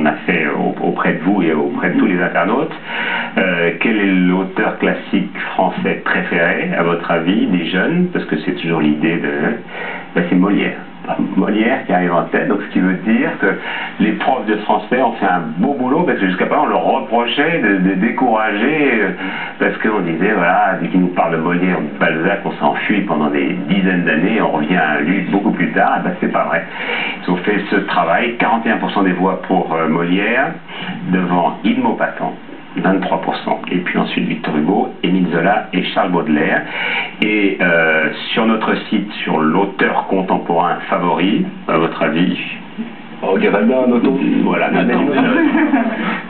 qu'on a fait auprès de vous et auprès de tous les internautes. Quel est l'auteur classique français préféré, à votre avis, des jeunes? Parce que c'est toujours l'idée de... c'est Molière. Molière qui arrive en tête, donc ce qui veut dire que les profs de français ont fait un beau boulot, parce que jusqu'à présent on leur reprochait de décourager, parce qu'on disait, voilà, dès qu'ils nous parlent de Molière ou de Balzac, on s'enfuit pendant des dizaines d'années, on revient à lui beaucoup plus tard. C'est pas vrai. Ils ont fait ce travail, 41% des voix pour Molière, devant Yves Maupassant, 23%, et puis ensuite Victor Hugo, Émile Zola et Charles Baudelaire. Et sur notre site, sur l'auteur contemporain favori, à votre avis? Gavaldin, Nothomb. Voilà,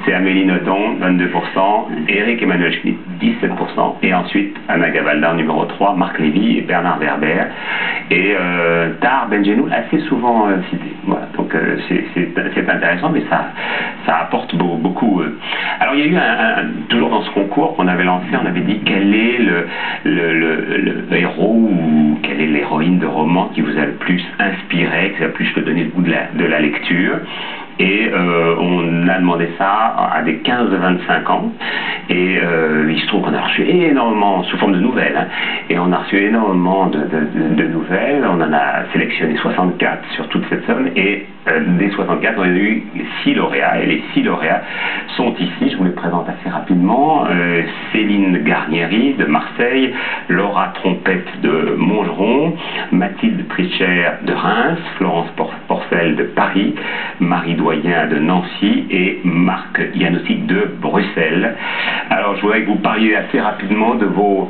c'est Amélie Nothomb, 22%, Éric Emmanuel Schmitt, 17%, et ensuite Anna Gavaldin, numéro 3, Marc Lévy et Bernard Werber, et Tahar Ben-Jennoul, assez souvent cité. Voilà, donc c'est intéressant, mais ça apporte beaucoup. Alors il y a eu toujours dans ce concours qu'on avait lancé, on avait dit quel est le héros ou quelle est l'héroïne de roman qui vous a le plus inspiré, qui vous a le plus donné le goût de la lecture. Et on a demandé ça à des 15-25 ans, et il se trouve qu'on a reçu énormément, sous forme de nouvelles, hein, et on a reçu énormément de nouvelles. On en a sélectionné 64 sur toute cette somme, et des 64 on a eu 6 lauréats, et les 6 lauréats sont ici. Je vous les présente assez rapidement. Céline Garnieri de Marseille, Laura Trompette de Montgeron, Mathilde Pritcher de Reims, Florence Porcel de Paris, Marie Doyen de Nancy et Marc Yanosik de Bruxelles. Alors je voudrais que vous parliez assez rapidement de vos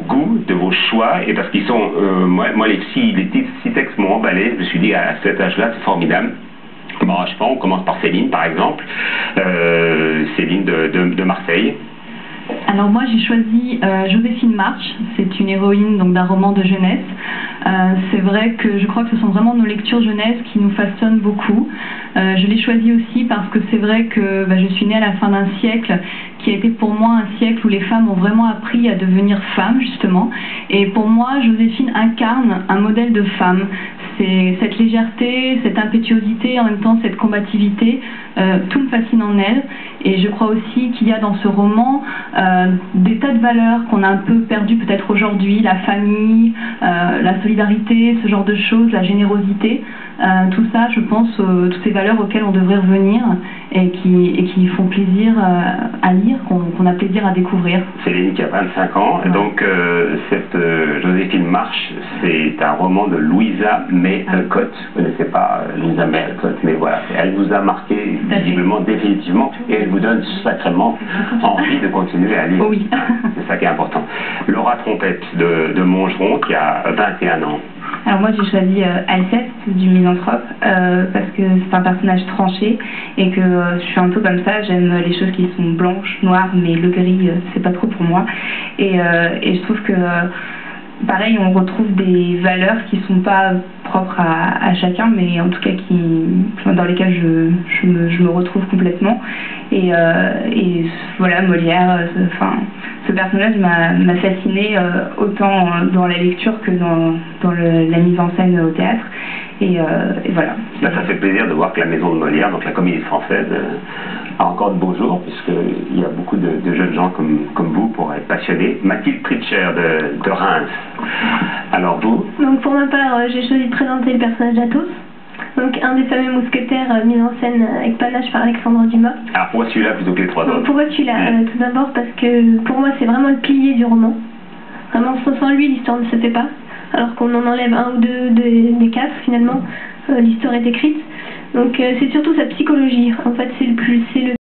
goûts, de vos choix, et parce qu'ils sont, moi les 6 textes m'ont emballé. Je me suis dit à cet âge-là c'est formidable. Bon, je sais pas, on commence par Céline par exemple, Céline de Marseille. Alors moi j'ai choisi Joséphine March, c'est une héroïne d'un roman de jeunesse. C'est vrai que je crois que ce sont vraiment nos lectures jeunesse qui nous façonnent beaucoup. Je l'ai choisie aussi parce que c'est vrai que je suis née à la fin d'un siècle qui a été pour moi un siècle où les femmes ont vraiment appris à devenir femmes justement. Et pour moi, Joséphine incarne un modèle de femme. C'est cette légèreté, cette impétuosité, en même temps cette combativité, tout me fascine en elle. Et je crois aussi qu'il y a dans ce roman des tas de valeurs qu'on a un peu perdues peut-être aujourd'hui, la famille, la solidarité, ce genre de choses, la générosité. Tout ça, je pense, toutes ces valeurs auxquelles on devrait revenir et qui font plaisir à lire, qu'on a plaisir à découvrir. Céline qui a 25 ans, ouais. Donc cette Joséphine March, c'est un roman de Louisa May Alcott. Vous ne connaissez pas Louisa May Alcott, mais voilà, elle vous a marqué visiblement, définitivement, et elle vous donne sacrément envie de continuer à lire. Oui. C'est ça qui est important. Laura Trompette de Montgeron, qui a 21 ans. Alors moi j'ai choisi Alceste du Misanthrope parce que c'est un personnage tranché et que je suis un peu comme ça, j'aime les choses qui sont blanches, noires, mais le gris c'est pas trop pour moi, et je trouve que pareil on retrouve des valeurs qui sont pas propres à chacun, mais en tout cas dans lesquelles je me retrouve complètement, et voilà, Molière, ce personnage m'a fascinée autant dans la lecture que dans la mise en scène au théâtre, et voilà. Ça fait plaisir de voir que la maison de Molière, donc la Comédie Française, a encore de beaux jours, puisqu'il y a beaucoup de jeunes gens comme vous pour être passionnés. Mathilde Pritcher de Reims. Alors vous? Donc pour ma part, j'ai choisi de présenter le personnage d'Athos, donc un des fameux mousquetaires mis en scène avec panache par Alexandre Dumas. Alors pourquoi celui-là plutôt que les trois autres? Pourquoi celui-là? Tout d'abord parce que pour moi c'est vraiment le pilier du roman. Vraiment sans lui l'histoire ne se fait pas, alors qu'on en enlève un ou deux des quatre finalement, l'histoire est écrite. Donc c'est surtout sa psychologie, en fait c'est le